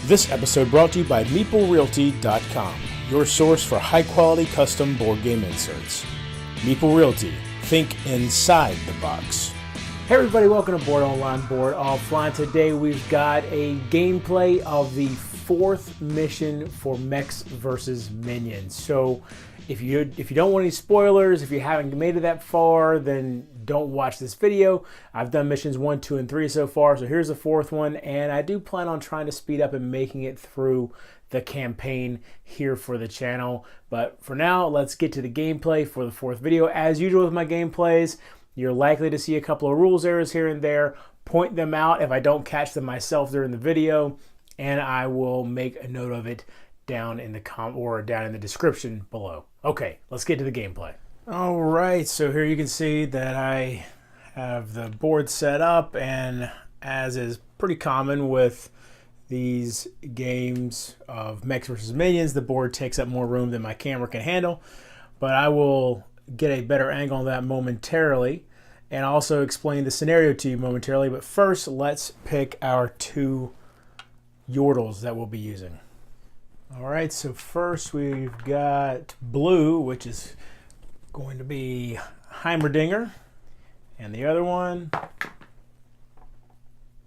This episode brought to you by MEEPLE your source for high-quality custom board game inserts. MEEPLE Realty, think inside the box. Hey everybody, welcome to Board Online, Board Offline. Today we've got a gameplay of the fourth mission for Mechs Vs Minions. So if you don't want any spoilers, if you haven't made it that far, then don't watch this video. I've done missions 1, 2, and 3 so far, so here's the fourth one, and I do plan on trying to speed up and making it through the campaign here for the channel. But for now, let's get to the gameplay for the fourth video. As usual with my gameplays, you're likely to see a couple of rules errors here and there. Point them out if I don't catch them myself during the video, and I will make a note of it down in the down in the description below. Okay, let's get to the gameplay. All right, so here you can see that I have the board set up, and as is pretty common with these games of Mechs vs Minions, the board takes up more room than my camera can handle, but I will get a better angle on that momentarily and also explain the scenario to you momentarily. But first, let's pick our two yordles that we'll be using. All right, so first we've got blue, which is going to be Heimerdinger, and the other one,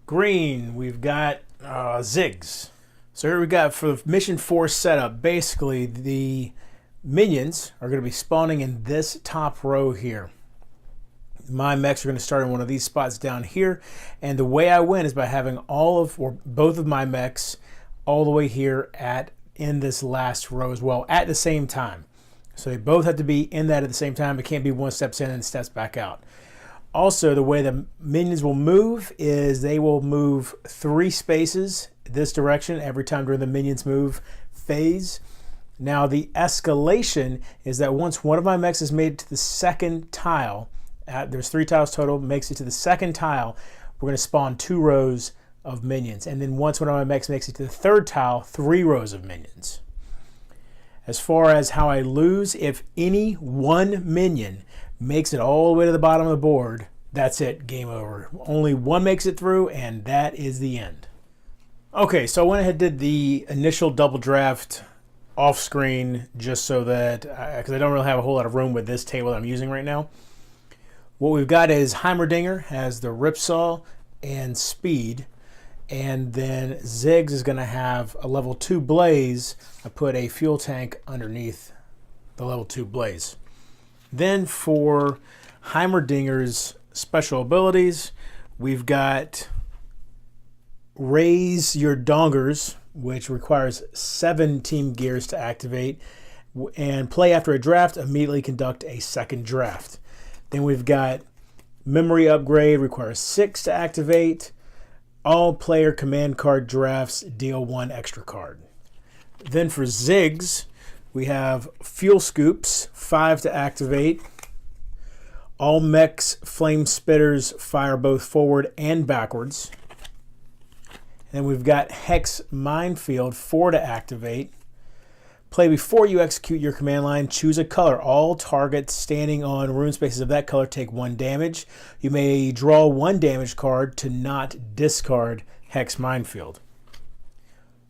green, we've got Ziggs. So here we got for the mission 4 setup, basically the minions are going to be spawning in this top row here. My mechs are going to start in one of these spots down here, and the way I win is by having both of my mechs all the way here in this last row as well at the same time. So they both have to be in that at the same time. It can't be one steps in and steps back out. Also, the way the minions will move is they will move 3 spaces this direction every time during the minions move phase. Now the escalation is that once one of my mechs is made to the second tile, there's 3 tiles total, makes it to the second tile, we're going to spawn 2 rows of minions. And then once one of my mechs makes it to the third tile, 3 rows of minions. As far as how I lose, if any one minion makes it all the way to the bottom of the board, that's it, game over. Only one makes it through, and that is the end. Okay, so I went ahead and did the initial double draft off screen just so that, because I don't really have a whole lot of room with this table that I'm using right now. What we've got is Heimerdinger has the Ripsaw and Speed. And then Ziggs is going to have a level 2 Blaze. I put a fuel tank underneath the level 2 Blaze. Then for Heimerdinger's special abilities, we've got Raise Your Dongers, which requires 7 team gears to activate, and play after a draft, immediately conduct a second draft. Then we've got Memory Upgrade, requires 6 to activate. All player command card drafts deal 1 extra card. Then for Ziggs, we have Fuel Scoops, 5 to activate. All mechs flame spitters fire both forward and backwards. And we've got Hex Minefield, 4 to activate. Play before you execute your command line, choose a color. All targets standing on rune spaces of that color take 1 damage. You may draw 1 damage card to not discard Hex Minefield.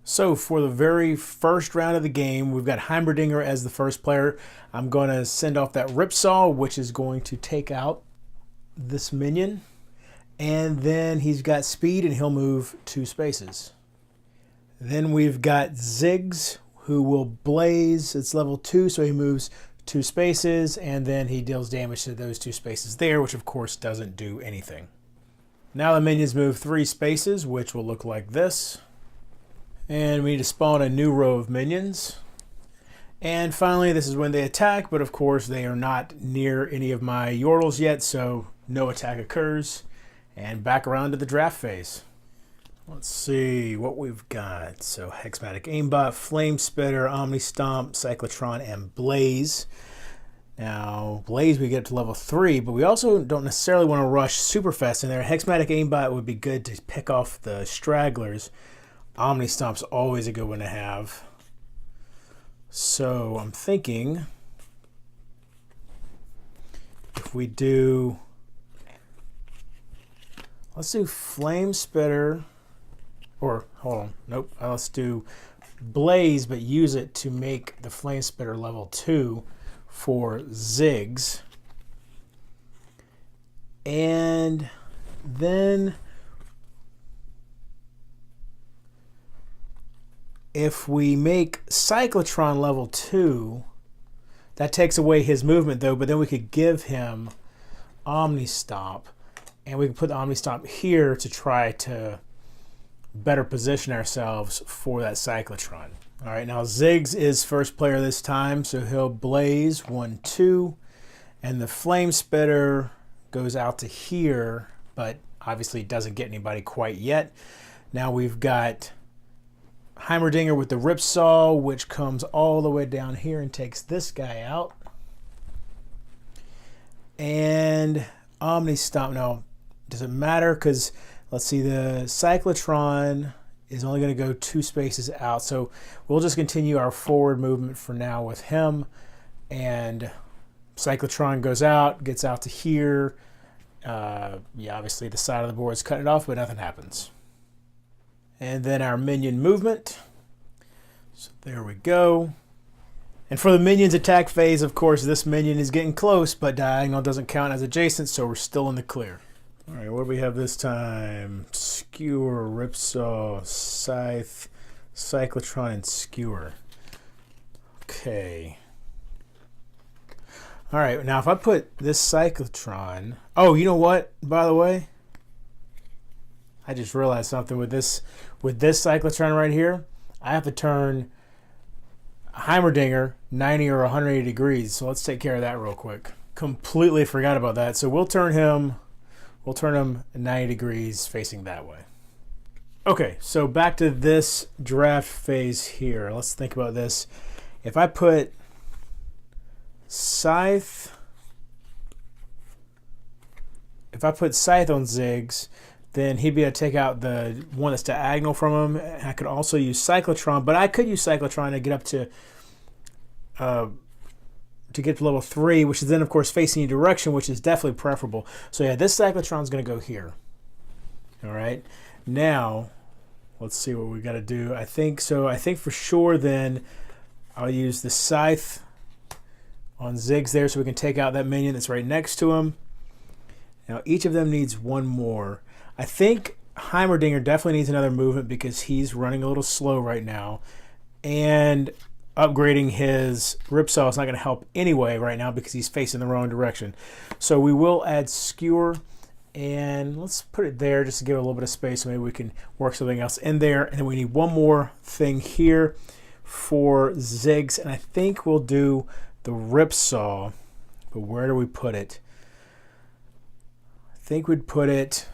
So for the very first round of the game, we've got Heimerdinger as the first player. I'm going to send off that Ripsaw, which is going to take out this minion. And then he's got Speed, and he'll move 2 spaces. Then we've got Ziggs, who will Blaze. It's level 2, so he moves 2 spaces, and then he deals damage to those 2 spaces there, which of course doesn't do anything. Now the minions move 3 spaces, which will look like this. And we need to spawn a new row of minions. And finally, this is when they attack, but of course they are not near any of my yordles yet, so no attack occurs. And back around to the draft phase. Let's see what we've got. So Hexmatic Aimbot, Flame Spitter, Omni Stomp, Cyclotron, and Blaze. Now, Blaze, we get up to level 3, but we also don't necessarily want to rush super fast in there. Hexmatic Aimbot would be good to pick off the stragglers. Omni Stomp's always a good one to have. So I'm thinking if we do, let's do Flame Spitter, or hold on, nope, let's do Blaze, but use it to make the Flame Spitter level 2 for Ziggs. And then if we make Cyclotron level 2, that takes away his movement though, but then we could give him Omni Stomp, and we can put the Omni Stomp here to try to better position ourselves for that Cyclotron. All right, now Ziggs is first player this time, so he'll Blaze 1, 2, and the Flame Spitter goes out to here, but obviously doesn't get anybody quite yet. Now we've got Heimerdinger with the Ripsaw, which comes all the way down here and takes this guy out. And Omni Stomp, no, doesn't matter because let's see, the Cyclotron is only going to go 2 spaces out. So we'll just continue our forward movement for now with him. And Cyclotron goes out, gets out to here. Yeah, obviously the side of the board is cutting it off, but nothing happens. And then our minion movement. So there we go. And for the minion's attack phase, of course, this minion is getting close, but diagonal doesn't count as adjacent, so we're still in the clear. All right, what do we have this time? Skewer, Ripsaw, Scythe, Cyclotron, and Skewer. Okay. All right, now if I put this Cyclotron... Oh, you know what, by the way? I just realized something with this Cyclotron right here. I have to turn Heimerdinger 90 or 180 degrees, so let's take care of that real quick. Completely forgot about that, so we'll turn him 90 degrees facing that way. Okay, so back to this draft phase here. Let's think about this. If I put Scythe on Ziggs, then he'd be able to take out the one that's diagonal from him. I could also use Cyclotron, but I could use Cyclotron to get up to level 3, which is then, of course, facing a direction, which is definitely preferable. So yeah, this Cyclotron is going to go here. All right. Now, let's see what we got to do. I think for sure then I'll use the Scythe on Ziggs there so we can take out that minion that's right next to him. Now, each of them needs one more. I think Heimerdinger definitely needs another movement because he's running a little slow right now. And upgrading his Ripsaw is not going to help anyway right now because he's facing the wrong direction. So we will add Skewer, and let's put it there just to give it a little bit of space so maybe we can work something else in there. And then we need one more thing here for Ziggs, and I think we'll do the Ripsaw, but where do we put it? I think we'd put it,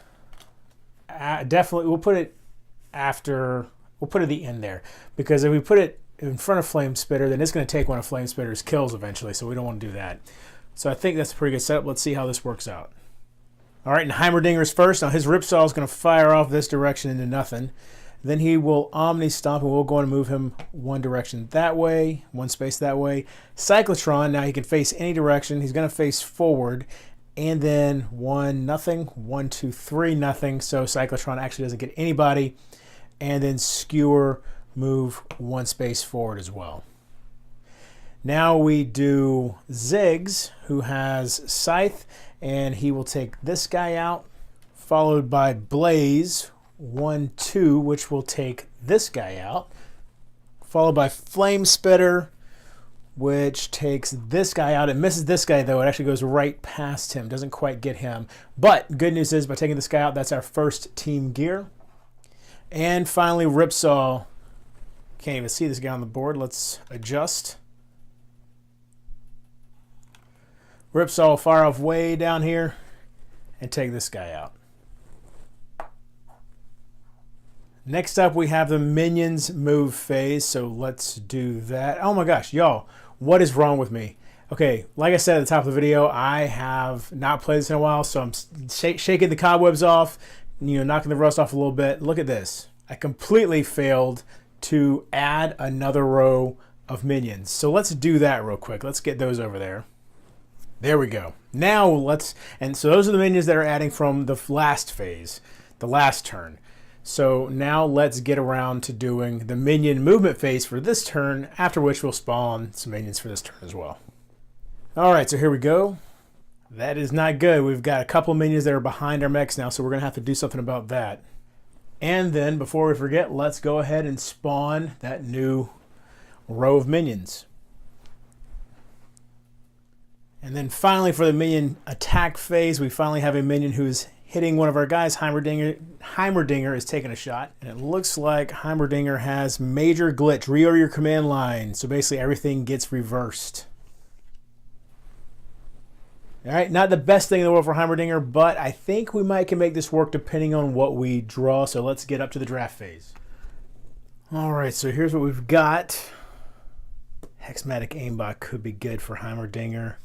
definitely we'll put it after, we'll put it at the end there, because if we put it in front of Flame Spitter, then it's going to take one of Flame Spitter's kills eventually, so we don't want to do that. So I think that's a pretty good setup. Let's see how this works out. All right, and Heimerdinger's first. Now his Ripsaw is going to fire off this direction into nothing. Then he will Omni Stomp, and we'll go and move him one direction that way, one space that way. Cyclotron, now he can face any direction. He's going to face forward, and then 1, nothing, 1, 2, 3, nothing. So Cyclotron actually doesn't get anybody. And then Skewer, move one space forward as well. Now we do Ziggs, who has Scythe, and he will take this guy out, followed by Blaze, 1, 2, which will take this guy out, followed by Flame Spitter, which takes this guy out. It misses this guy, though. It actually goes right past him, doesn't quite get him. But good news is, by taking this guy out, that's our first team gear. And finally, Ripsaw. Can't even see this guy on the board. Let's adjust. Ripsaw will fire off way down here and take this guy out. Next up, we have the minions move phase, so let's do that. Oh my gosh, y'all, what is wrong with me? Okay, like I said at the top of the video, I have not played this in a while, so I'm shaking the cobwebs off, knocking the rust off a little bit. Look at this. I completely failed to add another row of minions. So let's do that real quick. Let's get those over there. There we go. Now so those are the minions that are adding from the last phase, the last turn. So now let's get around to doing the minion movement phase for this turn, after which we'll spawn some minions for this turn as well. All right, so here we go. That is not good. We've got a couple of minions that are behind our mechs now, so we're going to have to do something about that. And then, before we forget, let's go ahead and spawn that new row of minions. And then finally, for the minion attack phase, we finally have a minion who's hitting one of our guys. Heimerdinger is taking a shot. And it looks like Heimerdinger has major glitch. Reorder your command line. So basically, everything gets reversed. All right, not the best thing in the world for Heimerdinger, but I think we can make this work depending on what we draw. So let's get up to the draft phase. All right, so here's what we've got. Hexmatic aimbot could be good for Heimerdinger.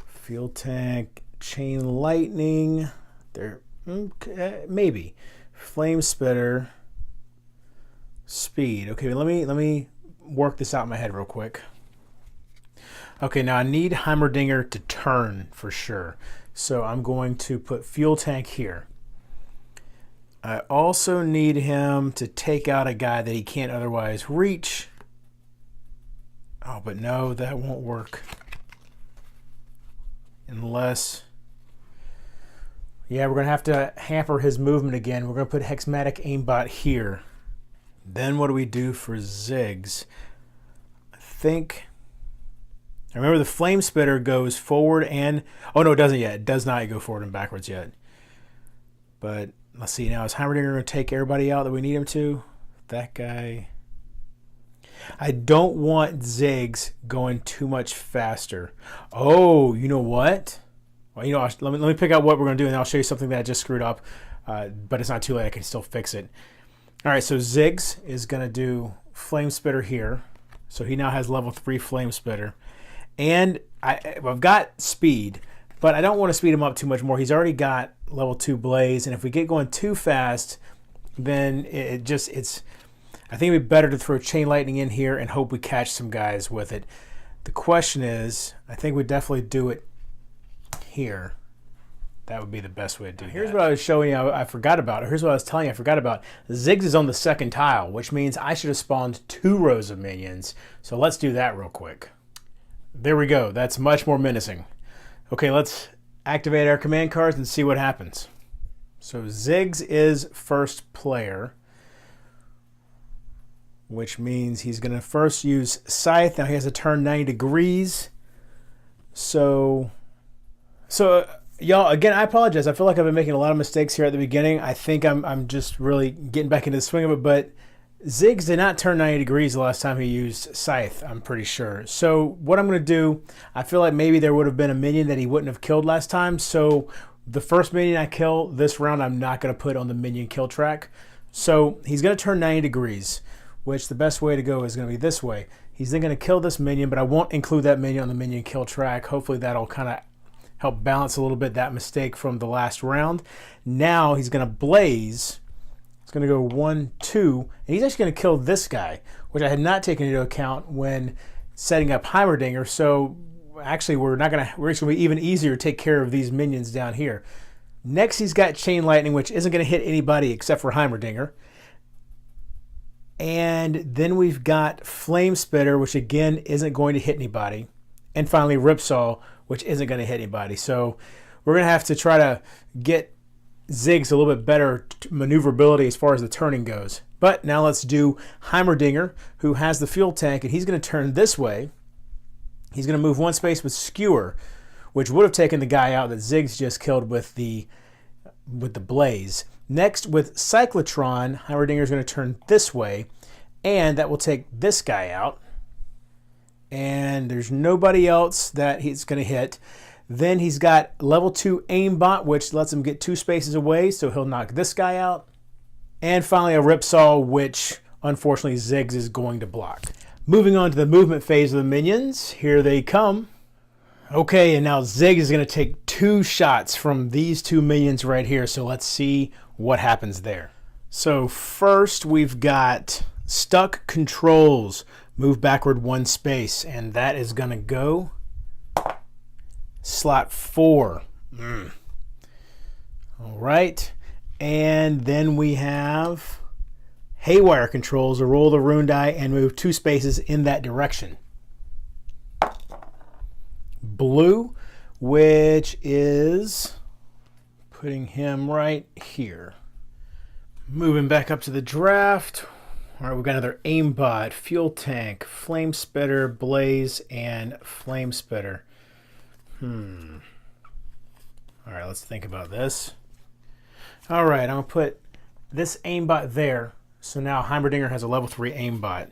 Field tank, chain lightning, maybe. Flame spitter, speed. Okay, let me work this out in my head real quick. Okay, now I need Heimerdinger to turn for sure. So I'm going to put fuel tank here. I also need him to take out a guy that he can't otherwise reach. Oh, but no, that won't work. Unless, yeah, we're going to have to hamper his movement again. We're going to put Hexmatic aimbot here. Then what do we do for Ziggs? I remember the flame spitter goes forward and... Oh, no, it doesn't yet. It does not go forward and backwards yet. But let's see now. Is Heimerdinger going to take everybody out that we need him to? That guy... I don't want Ziggs going too much faster. Oh, you know what? Well, let me pick out what we're going to do, and I'll show you something that I just screwed up. But it's not too late. I can still fix it. All right, so Ziggs is going to do flame spitter here. So he now has level 3 flame spitter. And I've got speed, but I don't want to speed him up too much more. He's already got level 2 blaze, and if we get going too fast, then I think it'd be better to throw chain lightning in here and hope we catch some guys with it. The question is, I think we definitely do it here. That would be the best way to do it. Here's what I was showing you I forgot about. Here's what I was telling you I forgot about. Ziggs is on the second tile, which means I should have spawned 2 rows of minions. So let's do that real quick. There we go. That's much more menacing. Okay, let's activate our command cards and see what happens. So Ziggs is first player, which means he's going to first use Scythe. Now he has to turn 90 degrees. So y'all, again, I apologize. I feel like I've been making a lot of mistakes here at the beginning. I think I'm just really getting back into the swing of it, but Ziggs did not turn 90 degrees the last time he used Scythe, I'm pretty sure. So what I'm going to do, I feel like maybe there would have been a minion that he wouldn't have killed last time. So the first minion I kill this round, I'm not going to put on the minion kill track. So he's going to turn 90 degrees, which the best way to go is going to be this way. He's then going to kill this minion, but I won't include that minion on the minion kill track. Hopefully that'll kind of help balance a little bit that mistake from the last round. Now he's going to blaze. It's going to go 1, 2, and he's actually going to kill this guy, which I had not taken into account when setting up Heimerdinger. So actually, we're going to be even easier to take care of these minions down here. Next, he's got Chain Lightning, which isn't going to hit anybody except for Heimerdinger. And then we've got Flame Spitter, which again isn't going to hit anybody. And finally, Ripsaw, which isn't going to hit anybody. So we're going to have to try to get Ziggs a little bit better maneuverability as far as the turning goes. But now let's do Heimerdinger, who has the fuel tank, and he's going to turn this way. He's going to move 1 space with Skewer, which would have taken the guy out that Ziggs just killed with the blaze. Next, with Cyclotron, Heimerdinger is going to turn this way, and that will take this guy out. And there's nobody else that he's going to hit. Then he's got level 2 aimbot, which lets him get 2 spaces away, so he'll knock this guy out. And finally a Ripsaw, which unfortunately Ziggs is going to block. Moving on to the movement phase of the minions. Here they come. Okay, and now Zig is going to take 2 shots from these 2 minions right here. So let's see what happens there. So first we've got stuck controls. Move backward 1 space. And that is going to go slot 4. All right. And then we have haywire controls. To roll the rune die and move 2 spaces in that direction. Blue, which is putting him right here. Moving back up to the draft. All right, we've got another aimbot, fuel tank, flame spitter, blaze, and flame spitter. All right, let's think about this. All right, I'm going to put this aimbot there. So now Heimerdinger has a level 3 aimbot.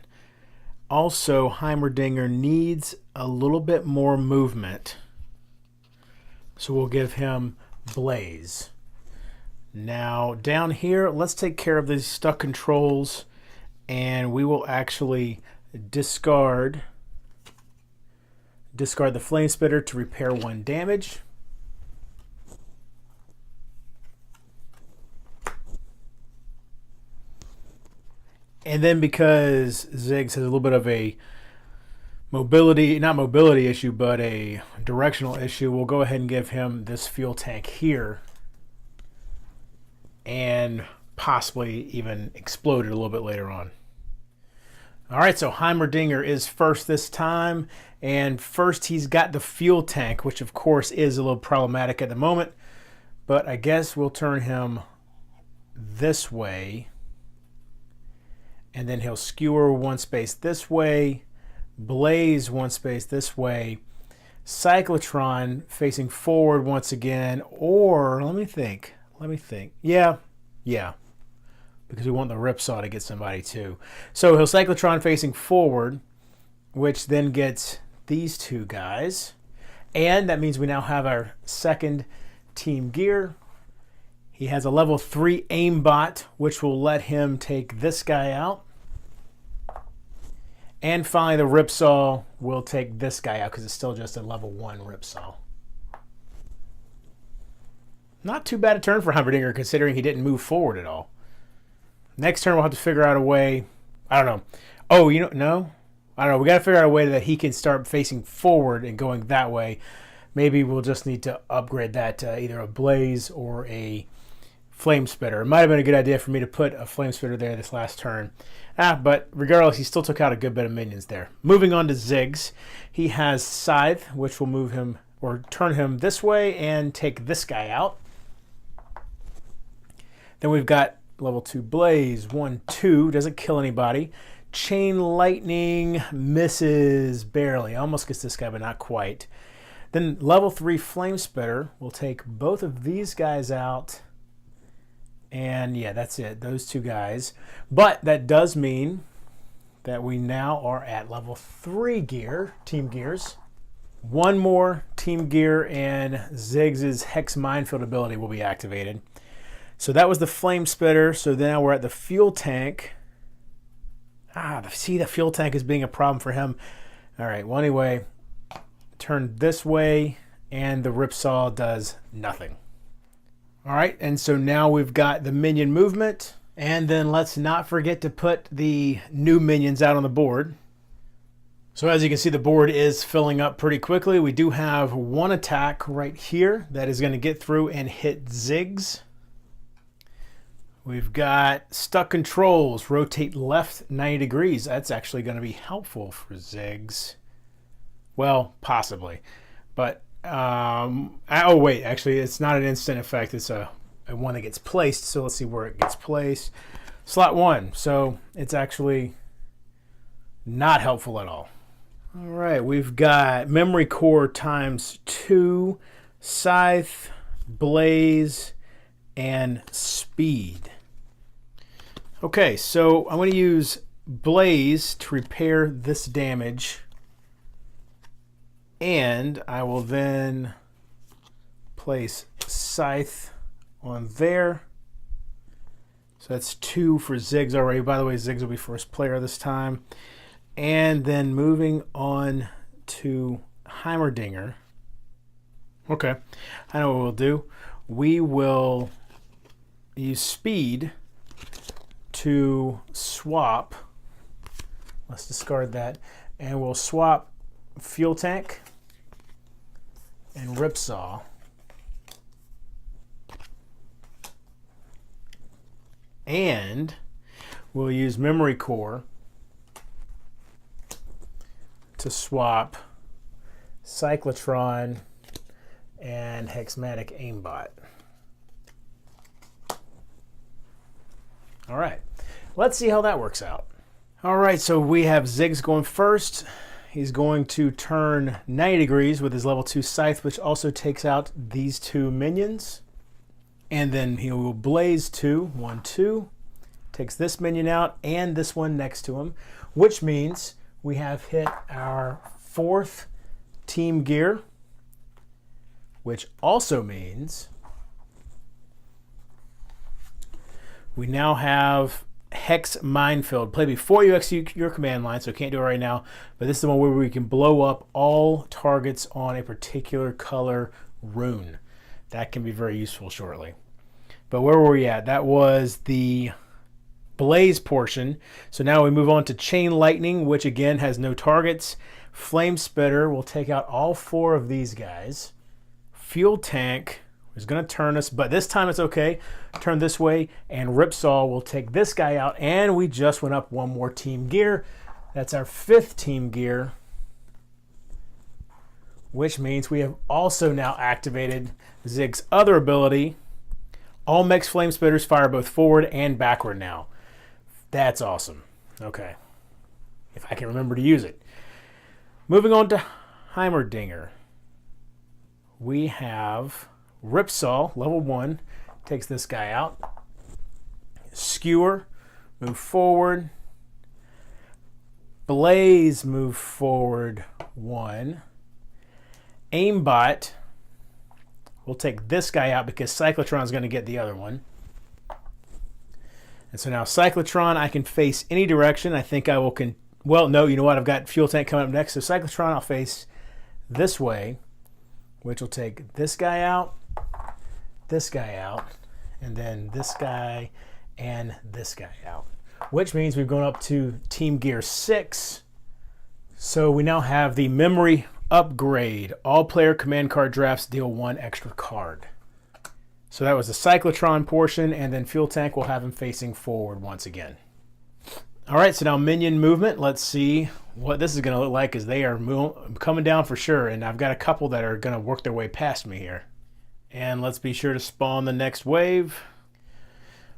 Also, Heimerdinger needs a little bit more movement. So we'll give him blaze. Now, down here, let's take care of these stuck controls. And we will actually discard the flame spitter to repair 1 damage. And then because Ziggs has a little bit of a not mobility issue, but a directional issue, we'll go ahead and give him this fuel tank here. And possibly even explode it a little bit later on. All right, so Heimerdinger is first this time. And first he's got the fuel tank, which of course is a little problematic at the moment. But I guess we'll turn him this way. And then he'll skewer 1 space this way, blaze 1 space this way, cyclotron facing forward once again, or let me think. Yeah, because we want the ripsaw to get somebody too. So he'll cyclotron facing forward, which then gets these 2 guys, and that means we now have our second team gear. He has a level 3 aimbot, which will let him take this guy out. And finally, the ripsaw will take this guy out because it's still just a level 1 ripsaw. Not too bad a turn for Heimerdinger considering he didn't move forward at all. Next turn, we'll have to figure out a way. I don't know. Oh, no. I don't know. We got to figure out a way that he can start facing forward and going that way. Maybe we'll just need to upgrade that to either a blaze or a flame spitter. It might have been a good idea for me to put a flame spitter there this last turn. But regardless, he still took out a good bit of minions there. Moving on to Ziggs. He has Scythe, which will move him or turn him this way and take this guy out. Then we've got level 2 Blaze, 1, 2, doesn't kill anybody. Chain Lightning misses barely. Almost gets this guy, but not quite. Then level 3 Flame Spitter will take both of these guys out. And yeah, that's it. Those 2 guys. But that does mean that we now are at level 3 gear, team gears. 1 more team gear and Ziggs' Hex Minefield ability will be activated. So that was the Flame Spitter. So now we're at the Fuel Tank. See, the Fuel Tank is being a problem for him. All right, well, anyway, turn this way, and the Ripsaw does nothing. All right, and so now we've got the minion movement. And then let's not forget to put the new minions out on the board. So as you can see, the board is filling up pretty quickly. We do have 1 attack right here that is going to get through and hit Ziggs. We've got stuck controls, rotate left 90 degrees. That's actually going to be helpful for Ziggs. Well, possibly. But, oh wait, actually it's not an instant effect. It's a one that gets placed. So let's see where it gets placed. Slot 1. So it's actually not helpful at all. All right, we've got memory core times 2, scythe, blaze, and speed. Okay, so I'm going to use blaze to repair this damage, and I will then place scythe on there. So that's 2 for Ziggs already. By the way, Ziggs will be first player this time. And then moving on to Heimerdinger. Okay, I know what we'll do. We will use speed to swap. Let's discard that. And we'll swap fuel tank and ripsaw. And we'll use memory core to swap cyclotron and hexmatic aimbot. All right, let's see how that works out. All right, so we have Ziggs going first. He's going to turn 90 degrees with his level 2 scythe, which also takes out these 2 minions. And then he will blaze 2, 1, 2. Takes this minion out and this one next to him, which means we have hit our 4th team gear, which also means we now have Hex Minefield. Play before you execute your command line, so can't do it right now, but this is the one where we can blow up all targets on a particular color rune. That can be very useful shortly. But where were we at? That was the blaze portion. So now we move on to chain lightning, which again has no targets. Flame spitter will take out all 4 of these guys. Fuel tank is going to turn us, but this time it's okay. Turn this way, and ripsaw will take this guy out, and we just went up 1 more team gear. That's our 5th team gear, which means we have also now activated Zig's other ability. All Mechs flame spitters fire both forward and backward now. That's awesome. Okay, if I can remember to use it. Moving on to Heimerdinger. We have Ripsaw, level 1, takes this guy out. Skewer, move forward. Blaze, move forward 1. Aimbot, we'll take this guy out because Cyclotron's going to get the other one. And so now Cyclotron, I can face any direction. I think I will well, no, you know what? I've got Fuel Tank coming up next. So Cyclotron, I'll face this way, which will take this guy out, and then this guy and this guy out, which means we've gone up to Team Gear 6. So we now have the memory upgrade. All player command card drafts deal 1 extra card. So that was the Cyclotron portion, and then Fuel Tank will have him facing forward once again. All right, so now minion movement. Let's see what this is going to look like, as they are coming down for sure, and I've got a couple that are going to work their way past me here. And let's be sure to spawn the next wave.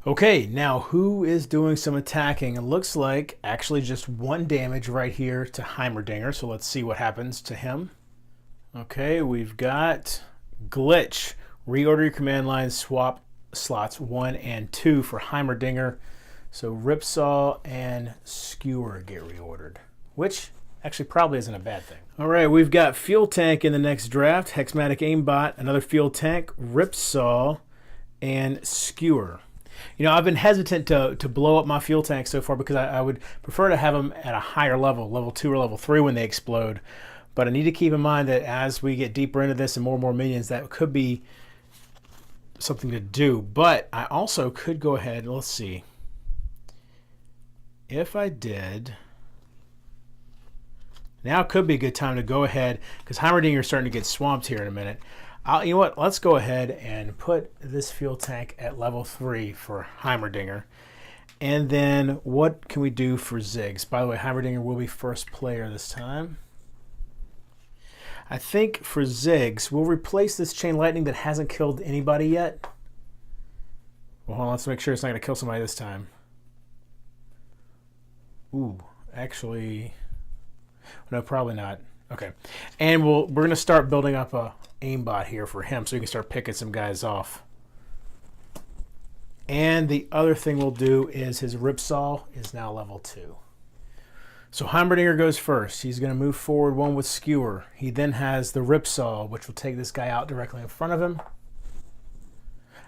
Okay, now who is doing some attacking? It looks like actually just 1 damage right here to Heimerdinger, so let's see what happens to him. Okay, we've got Glitch. Reorder your command line, swap slots 1 and 2 for Heimerdinger. So Ripsaw and Skewer get reordered, which actually probably isn't a bad thing. All right, we've got Fuel Tank in the next draft, Hexmatic Aimbot, another Fuel Tank, Ripsaw, and Skewer. You know, I've been hesitant to blow up my Fuel Tank so far because I would prefer to have them at a higher level, level 2 or level 3 when they explode. But I need to keep in mind that as we get deeper into this and more minions, that could be something to do. But I also could go ahead, let's see. If I did, now could be a good time to go ahead, because Heimerdinger is starting to get swamped here in a minute. You know what, let's go ahead and put this Fuel Tank at level 3 for Heimerdinger. And then what can we do for Ziggs? By the way, Heimerdinger will be first player this time. I think for Ziggs, we'll replace this Chain Lightning that hasn't killed anybody yet. Well, hold on, let's make sure it's not going to kill somebody this time. Ooh, actually, no, probably not. Okay, and we're going to start building up a aimbot here for him so he can start picking some guys off. And the other thing we'll do is his Ripsaw is now level 2. So Heimerdinger goes first. He's going to move forward 1 with Skewer. He then has the Ripsaw, which will take this guy out directly in front of him.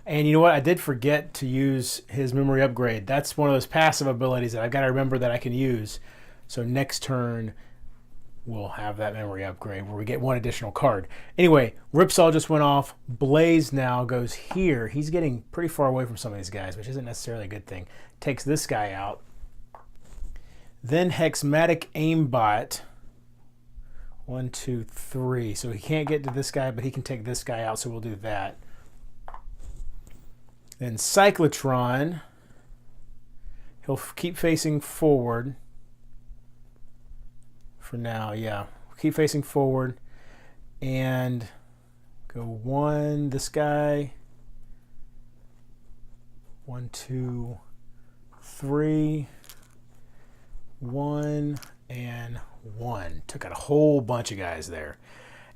And you know what? I did forget to use his memory upgrade. That's one of those passive abilities that I've got to remember that I can use. So next turn, we'll have that memory upgrade where we get one additional card. Anyway, Ripsaw just went off. Blaze now goes here. He's getting pretty far away from some of these guys, which isn't necessarily a good thing. Takes this guy out. Then Thematic Aimbot. 1, 2, 3. So he can't get to this guy, but he can take this guy out, so we'll do that. Then Cyclotron. He'll keep facing forward. For now, yeah. Keep facing forward. And go 1, this guy. 1, 2, 3. 1 and 1. Took out a whole bunch of guys there.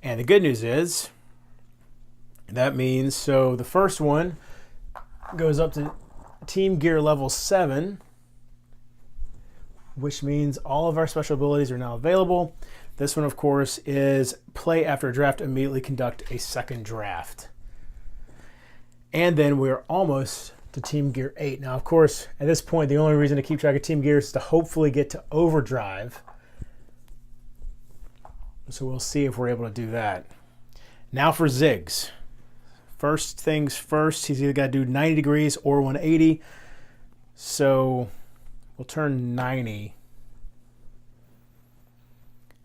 And the good news is, that means, so the first one goes up to Team Gear level 7, which means all of our special abilities are now available. This one, of course, is play after a draft, immediately conduct a second draft. And then we're almost to Team Gear 8. Now, of course, at this point, the only reason to keep track of Team Gear is to hopefully get to Overdrive. So we'll see if we're able to do that. Now for Ziggs. First things first, he's either got to do 90 degrees or 180. So we'll turn 90.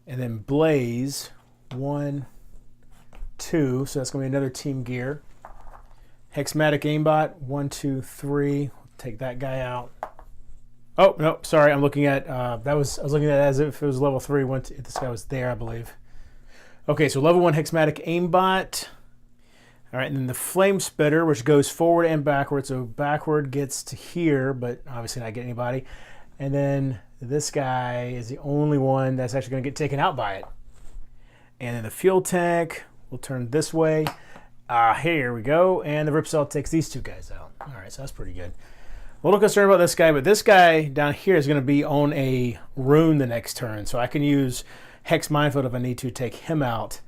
And then Blaze, 1, 2. So that's going to be another Team Gear. Thematic Aimbot, 1, 2, 3. Take that guy out. Oh, no, sorry. I'm looking at, I was looking at it as if it was level 3. This guy was there, I believe. Okay, so level 1 Thematic Aimbot. All right, and then the Flame Spitter, which goes forward and backward. So backward gets to here, but obviously not get anybody. And then this guy is the only one that's actually going to get taken out by it. And then the Fuel Tank will turn this way. Here we go. And the Ripsaw takes these two guys out. All right, so that's pretty good. A little concerned about this guy, but this guy down here is going to be on a rune the next turn. So I can use Hex Minefield if I need to take him out.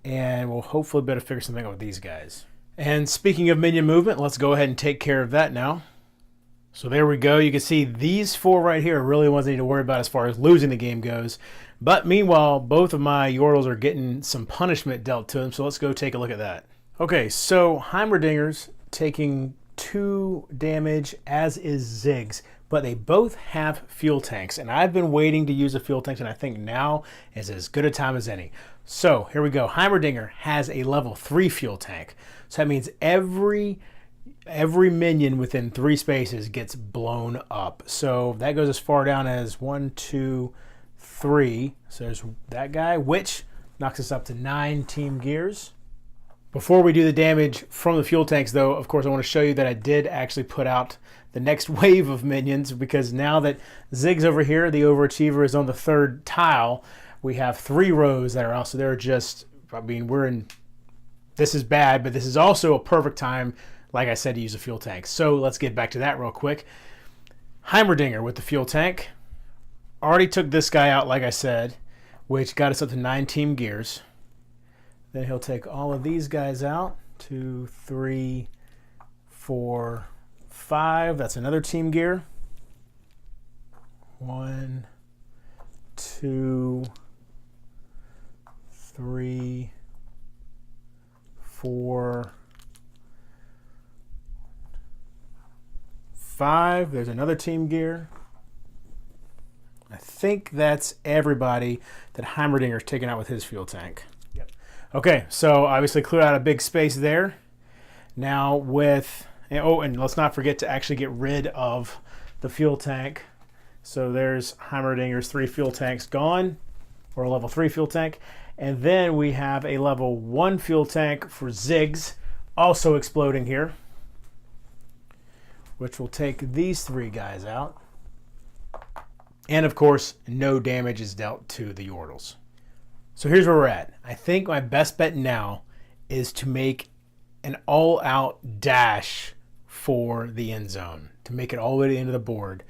And we'll hopefully be able to figure something out with these guys. And speaking of minion movement, let's go ahead and take care of that now. So there we go. You can see these 4 right here are really the ones I need to worry about as far as losing the game goes. But meanwhile, both of my Yordles are getting some punishment dealt to them. So let's go take a look at that. Okay, so Heimerdinger's taking 2 damage, as is Ziggs, but they both have fuel tanks, and I've been waiting to use a fuel tank, and I think now is as good a time as any. So here we go. Heimerdinger has a level 3 fuel tank, so that means every minion within 3 spaces gets blown up. So that goes as far down as 1, 2, 3. So there's that guy, which knocks us up to 9 Team Gears. Before we do the damage from the fuel tanks, though, of course, I want to show you that I did actually put out the next wave of minions, because now that Ziggs over here, the overachiever, is on the 3rd tile, we have 3 rows that are out. So they're just, I mean, this is bad, but this is also a perfect time, like I said, to use a fuel tank. So let's get back to that real quick. Heimerdinger with the fuel tank. Already took this guy out, like I said, which got us up to 9 Team Gears. Then he'll take all of these guys out. 2, 3, 4, 5. That's another Team Gear. 1, 2, 3, 4, 5. There's another Team Gear. I think that's everybody that Heimerdinger's taken out with his fuel tank. Yep. Okay, so obviously cleared out a big space there. Now with, oh, and let's not forget to actually get rid of the fuel tank. So there's Heimerdinger's 3 fuel tanks gone, or a level 3 fuel tank. And then we have a level 1 fuel tank for Ziggs, also exploding here, which will take these 3 guys out. And of course, no damage is dealt to the Yordles. So here's where we're at. I think my best bet now is to make an all-out dash for the end zone, to make it all the way to the end of the board.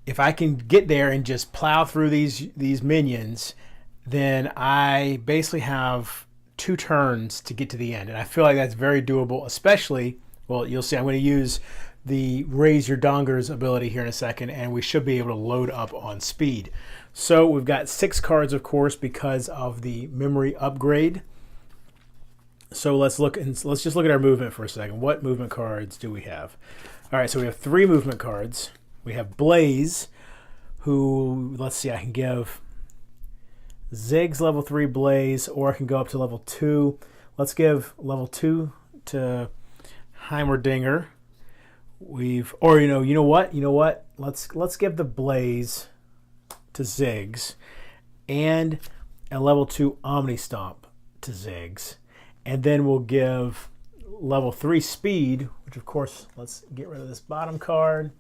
If I can get there and just plow through these minions, then I basically have 2 turns to get to the end. And I feel like that's very doable, especially, well, you'll see I'm going to use the Raise Your Dongers ability here in a second, and we should be able to load up on speed. So we've got 6 cards, of course, because of the memory upgrade. So let's just look at our movement for a second. What movement cards do we have? All right, so we have 3 movement cards. We have Blaze, who, let's see, I can give Ziggs level 3 Blaze, or I can go up to level 2. Let's give level 2 to Heimerdinger. Or you know what? Let's give the Blaze to Ziggs, and a level 2 Omni Stomp to Ziggs, and then we'll give level 3 Speed, which of course, let's get rid of this bottom card,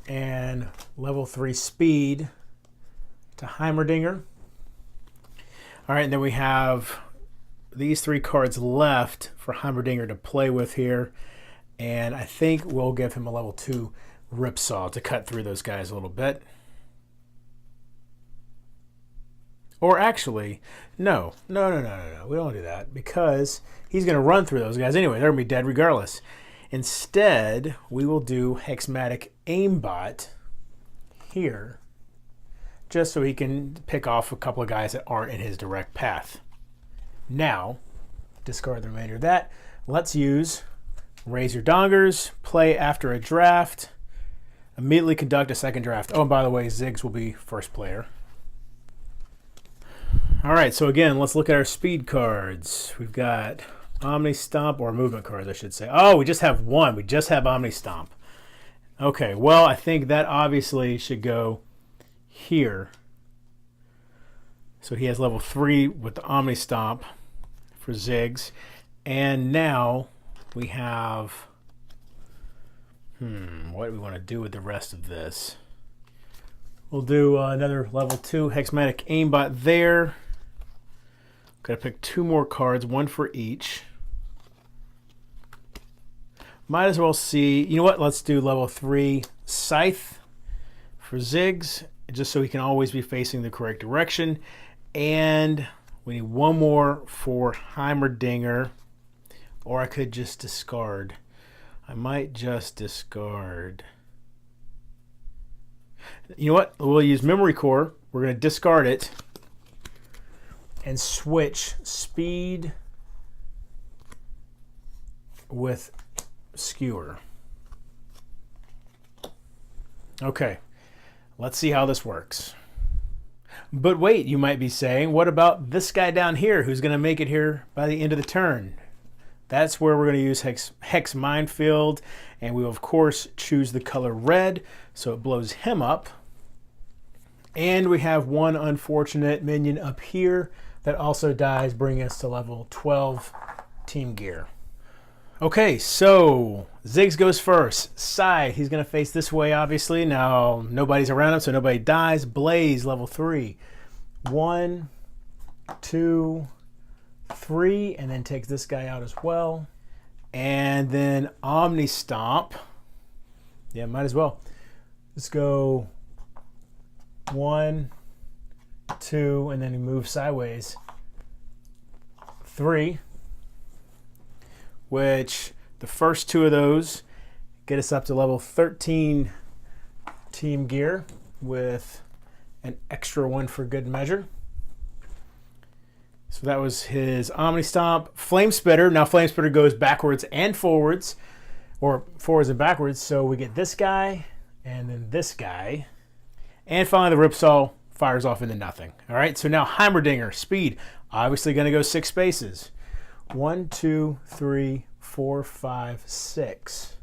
and level 3 Speed to Heimerdinger. All right, and then we have these 3 cards left for Heimerdinger to play with here, and I think we'll give him a level 2 Ripsaw to cut through those guys a little bit. Or actually, no. We don't want to do that because he's going to run through those guys anyway. They're going to be dead regardless. Instead, we will do Thematic Aimbot here, just so he can pick off a couple of guys that aren't in his direct path. Now, discard the remainder of that. Let's use Raise Your Dongers, play after a draft, immediately conduct a second draft. Oh, and by the way, Ziggs will be first player. All right, so again, let's look at our speed cards. We've got Omni Stomp, or movement cards, I should say. Oh, we just have one. We just have Omni Stomp. Okay, well, I think that obviously should go here. So he has level 3 with the Omni Stomp for Ziggs. And now we have, what do we want to do with the rest of this? We'll do another level 2 Thematic Aimbot there. Got to pick 2 more cards, 1 for each. Might as well see, you know what, let's do level 3 Scythe for Ziggs, just so he can always be facing the correct direction. And we need 1 more for Heimerdinger, or I could just discard. I might just discard. You know what, we'll use Memory Core. We're going to discard it and switch Speed with Skewer. Okay, let's see how this works. But wait, you might be saying, what about this guy down here who's going to make it here by the end of the turn? That's where we're going to use Hex Minefield, and we will of course choose the color red, so it blows him up. And we have one unfortunate minion up here that also dies, bringing us to level 12 team gear. Okay, so Ziggs goes first. Scythe, he's going to face this way, obviously. Now, nobody's around him, so nobody dies. Blaze, level 3. 1, 2, 3, and then takes this guy out as well. And then Omni Stomp. Yeah, might as well. Let's go 1, 2, and then he moves sideways. 3. Which the first 2 of those get us up to level 13 team gear with an extra 1 for good measure. So that was his Omni Stomp. Flame Spitter. Now Flame Spitter goes backwards and forwards, or forwards and backwards. So we get this guy and then this guy. And finally the Ripsaw fires off into nothing. All right, so now Heimerdinger, speed. Obviously going to go 6 spaces. 1, 2, 3, 4, 5, 6.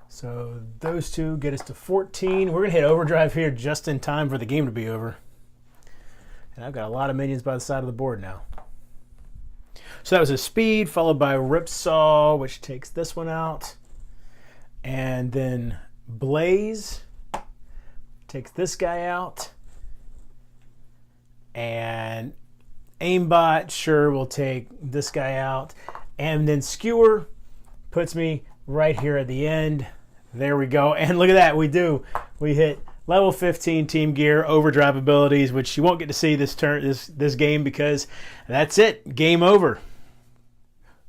So those 2 get us to 14. We're going to hit overdrive here just in time for the game to be over. And I've got a lot of minions by the side of the board now. So that was a speed, followed by Ripsaw, which takes this one out. And then Blaze takes this guy out. And Aimbot, sure, will take this guy out. And then Skewer puts me right here at the end. There we go. And look at that, we do. We hit level 15 team gear, overdrive abilities, which you won't get to see this game because that's it. Game over.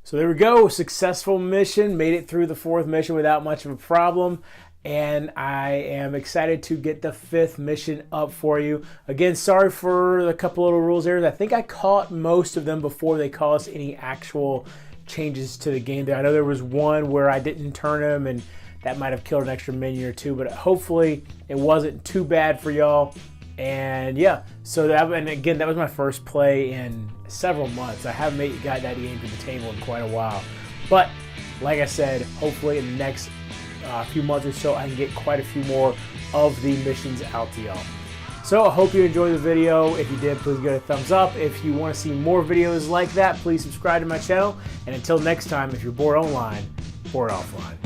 So there we go, successful mission, made it through the 4th mission without much of a problem, and I am excited to get the 5th mission up for you. Again, sorry for the couple little rules errors. I think I caught most of them before they caused any actual changes to the game there. I know there was one where I didn't turn them, and that might have killed an extra minion or two, but hopefully it wasn't too bad for y'all. And yeah, so that, and again, that was my first play in several months. I haven't got that game to the table in quite a while. But like I said, hopefully in the next few months or so, I can get quite a few more of the missions out to y'all. So I hope you enjoyed the video. If you did, please give it a thumbs up. If you want to see more videos like that, please subscribe to my channel. And until next time, if you're bored online, board offline.